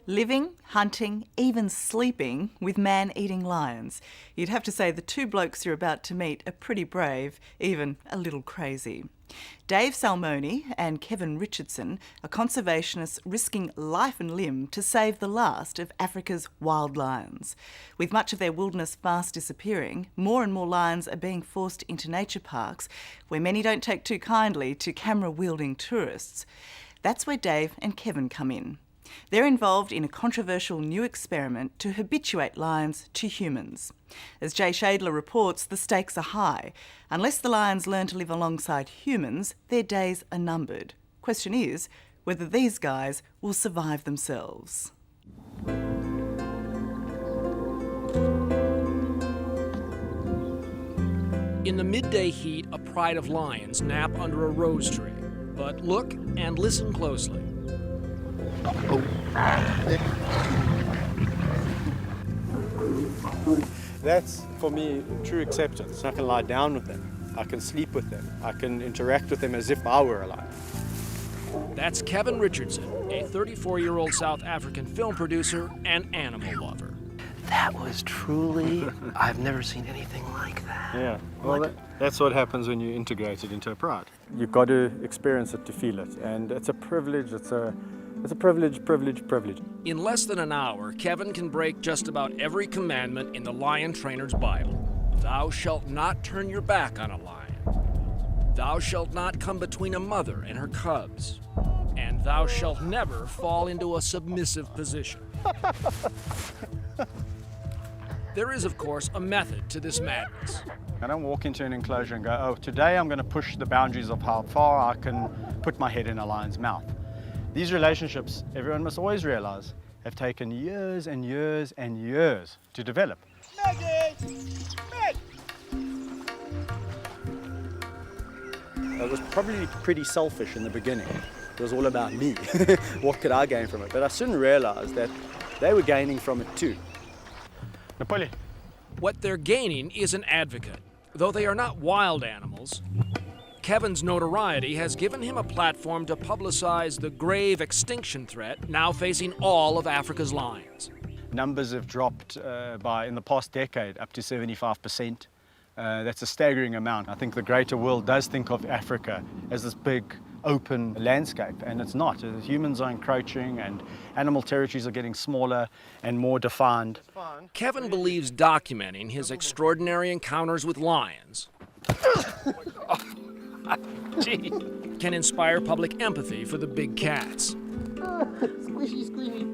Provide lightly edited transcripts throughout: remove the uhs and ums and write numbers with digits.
Living, hunting, even sleeping with man-eating lions. You'd have to say the two blokes you're about to meet are pretty brave, even a little crazy. Dave Salmoni and Kevin Richardson are conservationists risking life and limb to save the last of Africa's wild lions. With much of their wilderness fast disappearing, more and more lions are being forced into nature parks, where many don't take too kindly to camera-wielding tourists. That's where Dave and Kevin come in. They're involved in a controversial new experiment to habituate lions to humans. As Jay Shadler reports, the stakes are high. Unless the lions learn to live alongside humans, their days are numbered. Question is whether these guys will survive themselves. In the midday heat, a pride of lions nap under a rose tree. But look and listen closely. That's, for me, true acceptance. I can lie down with them. I can sleep with them. I can interact with them as if I were alive. That's Kevin Richardson, a 34-year-old South African film producer and animal lover. That was truly, I've never seen anything like that. Yeah, well, that's what happens when you integrate it into a pride. You've got to experience it to feel it, and it's a privilege. It's a privilege. In less than an hour, Kevin can break just about every commandment in the lion trainer's Bible. Thou shalt not turn your back on a lion. Thou shalt not come between a mother and her cubs. And thou shalt never fall into a submissive position. There is, of course, a method to this madness. I don't walk into an enclosure and go, oh, today I'm going to push the boundaries of how far I can put my head in a lion's mouth. These relationships, everyone must always realize, have taken years and years and years to develop. It was probably pretty selfish in the beginning. It was all about me. What could I gain from it? But I soon realized that they were gaining from it too. Napoli. What they're gaining is an advocate. Though they are not wild animals, Kevin's notoriety has given him a platform to publicize the grave extinction threat now facing all of Africa's lions. Numbers have dropped in the past decade up to 75%. That's a staggering amount. I think the greater world does think of Africa as this big open landscape, and it's not. Humans are encroaching and animal territories are getting smaller and more defined. Kevin believes documenting his extraordinary encounters with lions can inspire public empathy for the big cats. Squishy, squishy.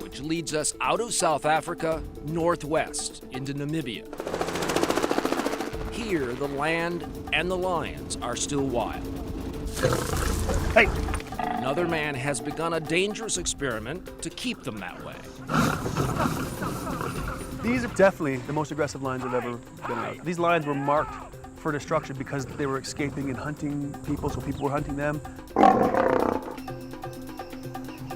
Which leads us out of South Africa, northwest into Namibia. Here, the land and the lions are still wild. Hey! Another man has begun a dangerous experiment to keep them that way. These are definitely the most aggressive lions I've ever been around. These lions were marked for destruction because they were escaping and hunting people, so people were hunting them.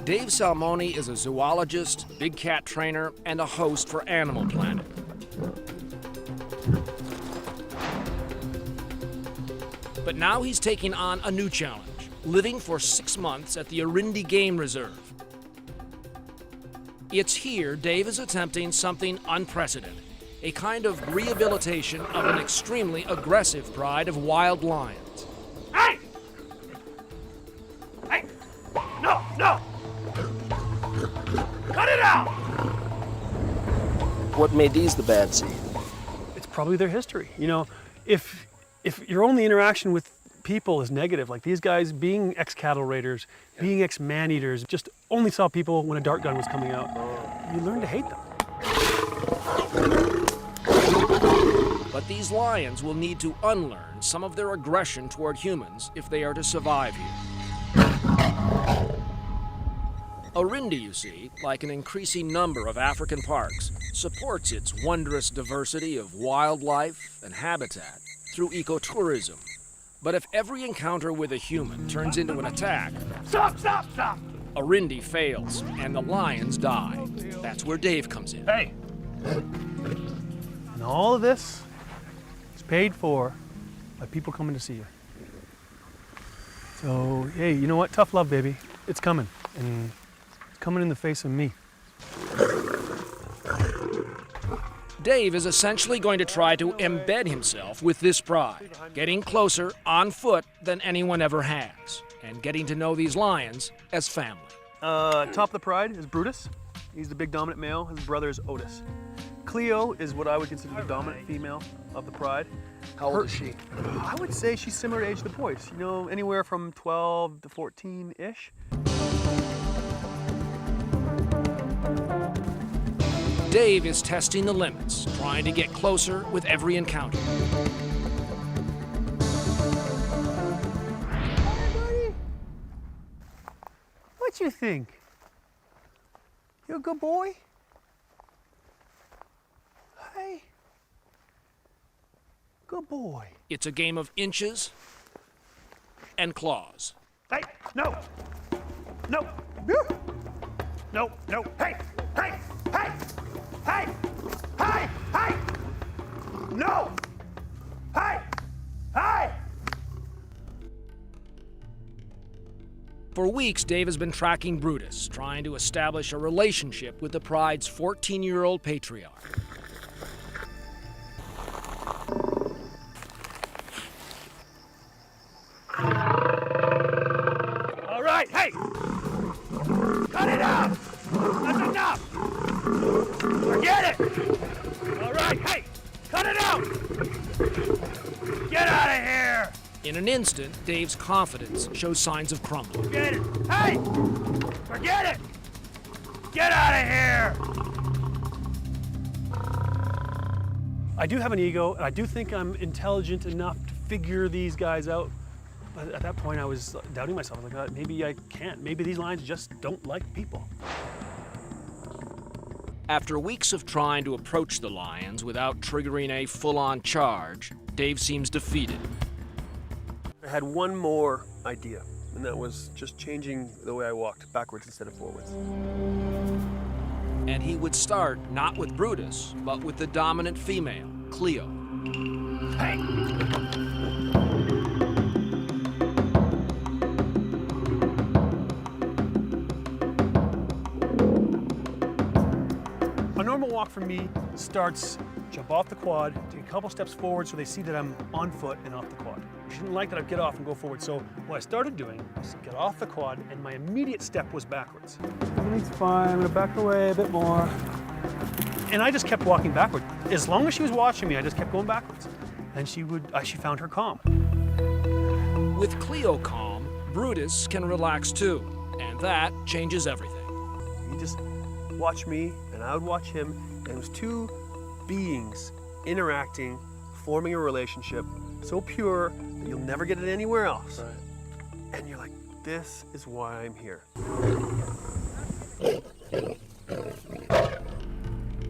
Dave Salmoni is a zoologist, big cat trainer, and a host for Animal Planet. But now he's taking on a new challenge, living for 6 months at the Orindi Game Reserve. It's here Dave is attempting something unprecedented, a kind of rehabilitation of an extremely aggressive pride of wild lions. Hey! Hey! No, no! Cut it out! What made these the bad seed? It's probably their history. You know, if your only interaction with people is negative, like these guys being ex-cattle raiders, being ex-man-eaters, just only saw people when a dart gun was coming out, you learn to hate them. But these lions will need to unlearn some of their aggression toward humans if they are to survive here. Orindi, you see, like an increasing number of African parks, supports its wondrous diversity of wildlife and habitat through ecotourism. But if every encounter with a human turns into an attack, Stop! Orindi fails and the lions die. That's where Dave comes in. Hey! And all of this is paid for by people coming to see you. So, hey, you know what? Tough love, baby. It's coming. And it's coming in the face of me. Dave is essentially going to try to embed himself with this pride, getting closer on foot than anyone ever has, and getting to know these lions as family. Top of the pride is Brutus. He's the big dominant male. His brother is Otis. Cleo is what I would consider the dominant female of the pride. How old is she? I would say she's similar to age to the boys. You know, anywhere from 12 to 14-ish. Dave is testing the limits, trying to get closer with every encounter. Hey, buddy. What you think? You a good boy? Hey. Good boy. It's a game of inches and claws. Hey, no. No. No, no. Hey, hey, hey, hey, hey, hey. No. Hey, hey. For weeks, Dave has been tracking Brutus, trying to establish a relationship with the pride's 14-year-old patriarch. All right, hey! Cut it out! That's enough! Forget it! All right, hey! Cut it out! Get out of here! In an instant, Dave's confidence shows signs of crumbling. Forget it! Hey! Forget it! Get out of here! I do have an ego, and I do think I'm intelligent enough to figure these guys out. But at that point, I was doubting myself. I was like, maybe I can't. Maybe these lions just don't like people. After weeks of trying to approach the lions without triggering a full-on charge, Dave seems defeated. I had one more idea, and that was just changing the way I walked, backwards instead of forwards. And he would start not with Brutus, but with the dominant female, Cleo. Hey! A normal walk for me starts, jump off the quad, take a couple steps forward so they see that I'm on foot and off the quad. She didn't like that I'd get off and go forward, so what I started doing was get off the quad, and my immediate step was backwards. Everything's fine, I'm gonna back away a bit more. And I just kept walking backward. As long as she was watching me, I just kept going backwards. And she found her calm. With Cleo calm, Brutus can relax too, and that changes everything. He just watched me, and I would watch him, and it was two beings interacting, forming a relationship so pure that you'll never get it anywhere else. Right. And you're like, this is why I'm here.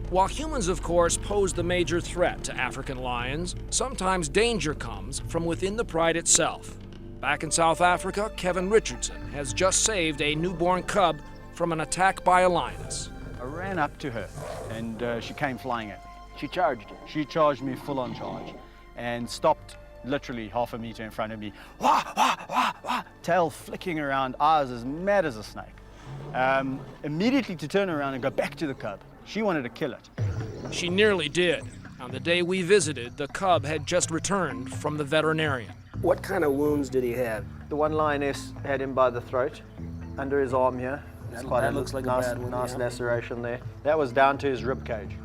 While humans, of course, pose the major threat to African lions, sometimes danger comes from within the pride itself. Back in South Africa, Kevin Richardson has just saved a newborn cub from an attack by a lioness. I ran up to her, and she came flying at me. She charged you. She charged me full on charge and stopped literally half a meter in front of me. Wah, wah, wah, wah, tail flicking around, eyes as mad as a snake. Immediately to turn around and go back to the cub. She wanted to kill it. She nearly did. On the day we visited, the cub had just returned from the veterinarian. What kind of wounds did he have? The one lioness had him by the throat, under his arm here. That looks like a bad one, nice yeah. laceration there. That was down to his rib cage.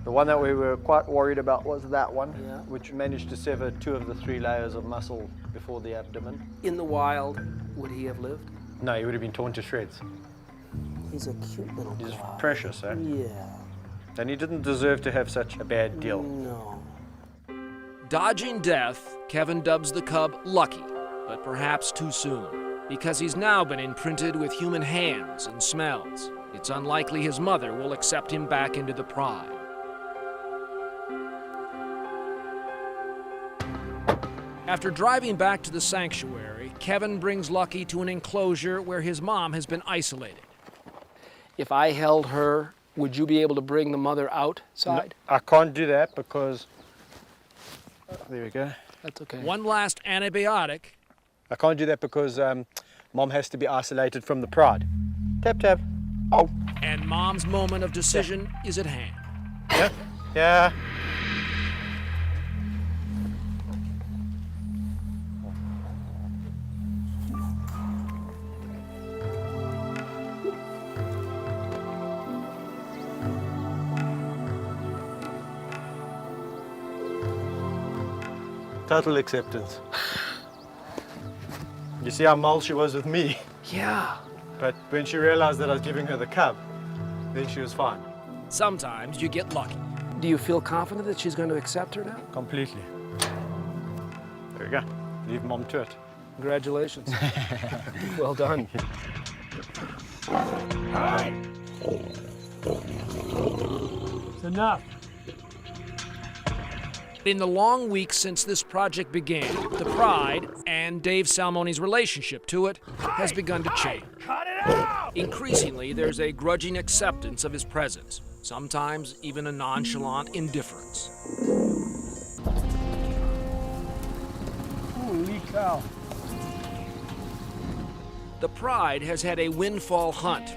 The one that we were quite worried about was that one, Yeah. which managed to sever 2 of the 3 layers of muscle before the abdomen. In the wild, would he have lived? No, he would have been torn to shreds. He's a cute little He's guy. precious, eh? Yeah. And he didn't deserve to have such a bad deal. No. Dodging death, Kevin dubs the cub lucky, but perhaps too soon, because he's now been imprinted with human hands and smells. It's unlikely his mother will accept him back into the pride. After driving back to the sanctuary, Kevin brings Lucky to an enclosure where his mom has been isolated. If I held her, would you be able to bring the mother outside? No, I can't do that because... There we go. That's okay. One last antibiotic, I can't do that because Mom has to be isolated from the pride. Tap, tap. Oh. And Mom's moment of decision is at hand. Yeah. Yeah. Total acceptance. You see how mild she was with me? Yeah. But when she realized that I was giving her the cub, then she was fine. Sometimes you get lucky. Do you feel confident that she's going to accept her now? Completely. There we go. Leave Mom to it. Congratulations. Well done. It's enough. In the long weeks since this project began, the pride and Dave Salmoni's relationship to it has begun to change. Increasingly, there's a grudging acceptance of his presence, sometimes even a nonchalant indifference. Holy cow. The pride has had a windfall hunt.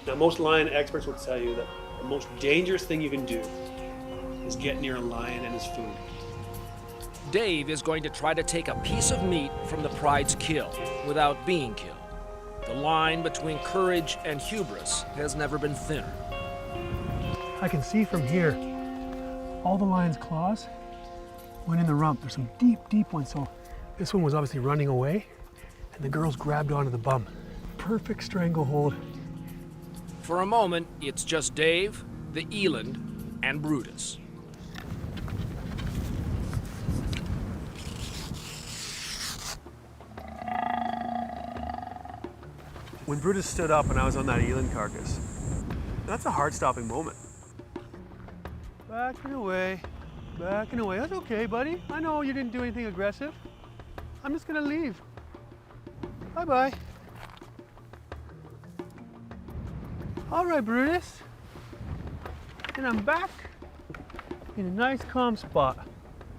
Now, most lion experts will tell you that the most dangerous thing you can do is get near a lion and his food. Dave is going to try to take a piece of meat from the pride's kill without being killed. The line between courage and hubris has never been thinner. I can see from here, all the lion's claws went in the rump. There's some deep, deep ones. So this one was obviously running away, and the girls grabbed onto the bum. Perfect stranglehold. For a moment, it's just Dave, the eland, and Brutus. When Brutus stood up and I was on that eland carcass, that's a heart-stopping moment. Backing away, backing away. That's okay, buddy. I know you didn't do anything aggressive. I'm just gonna leave. Bye-bye. All right, Brutus. And I'm back in a nice, calm spot.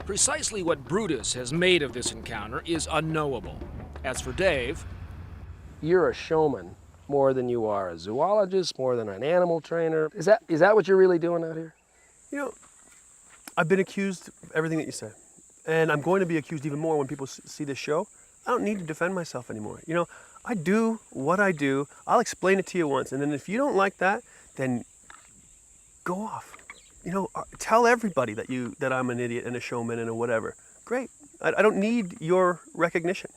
Precisely what Brutus has made of this encounter is unknowable. As for Dave, You're a showman more than you are a zoologist, more than an animal trainer. Is that what you're really doing out here? You know, I've been accused of everything that you said. And I'm going to be accused even more when people see this show. I don't need to defend myself anymore. You know, I do what I do. I'll explain it to you once. And then if you don't like that, then go off. You know, tell everybody that I'm an idiot and a showman and a whatever. Great. I don't need your recognition.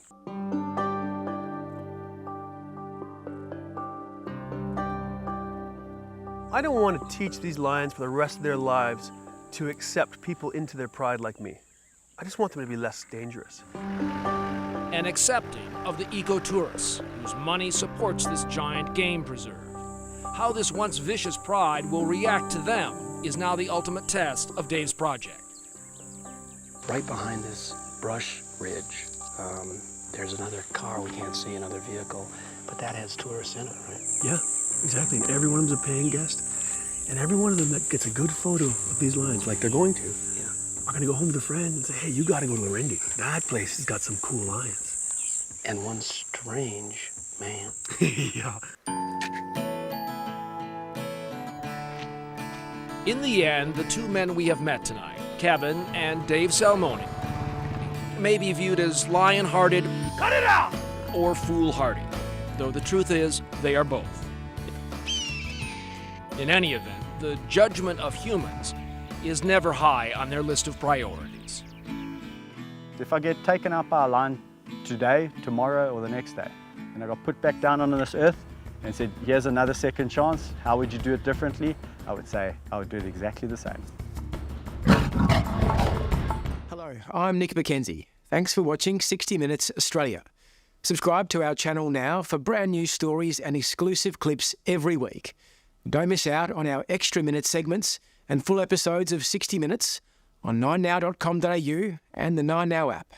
I don't want to teach these lions for the rest of their lives to accept people into their pride like me. I just want them to be less dangerous. and accepting of the ecotourists whose money supports this giant game preserve. How this once vicious pride will react to them is now the ultimate test of Dave's project. Right behind this brush ridge, there's another car we can't see, another vehicle, but that has tourists in it, right? Yeah, exactly. And every one of them's a paying guest. And every one of them that gets a good photo of these lions, like they're going to, are going to go home to friends and say, hey, you got to go to Larindi. That place has got some cool lions. And one strange man. Yeah. In the end, the two men we have met tonight, Kevin and Dave Salmoni, may be viewed as lion-hearted, cut it out, or foolhardy, though the truth is they are both. In any event, the judgment of humans is never high on their list of priorities. If I get taken up by a lion today, tomorrow, or the next day, and I got put back down on this earth and said, here's another second chance, how would you do it differently? I would say I would do it exactly the same. Hello, I'm Nick McKenzie. Thanks for watching 60 Minutes Australia. Subscribe to our channel now for brand new stories and exclusive clips every week. Don't miss out on our extra minute segments and full episodes of 60 Minutes on 9now.com.au and the 9Now app.